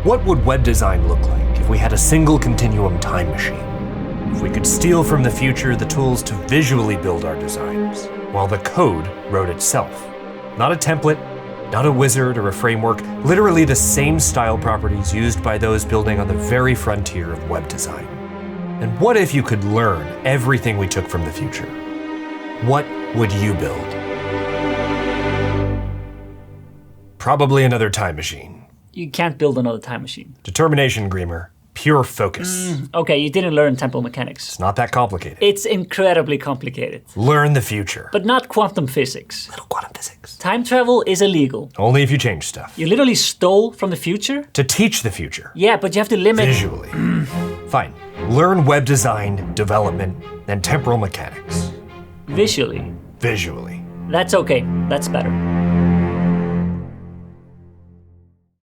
What would web design look like if we had a single continuum time machine? If we could steal from the future the tools to visually build our designs, while the code wrote itself. Not a template, not a wizard or a framework, literally the same style properties used by those building on the very frontier of web design. And what if you could learn everything we took from the future? What would you build? Probably another time machine. You can't build another time machine. Determination, Greamer. Pure focus. Okay, you didn't learn temporal mechanics. It's not that complicated. It's incredibly complicated. Learn the future. But not quantum physics. Little quantum physics. Time travel is illegal. Only if you change stuff. You literally stole from the future? To teach the future. Yeah, but you have to limit... Visually. Fine. Learn web design, development, and temporal mechanics. Visually. Visually. That's okay. That's better.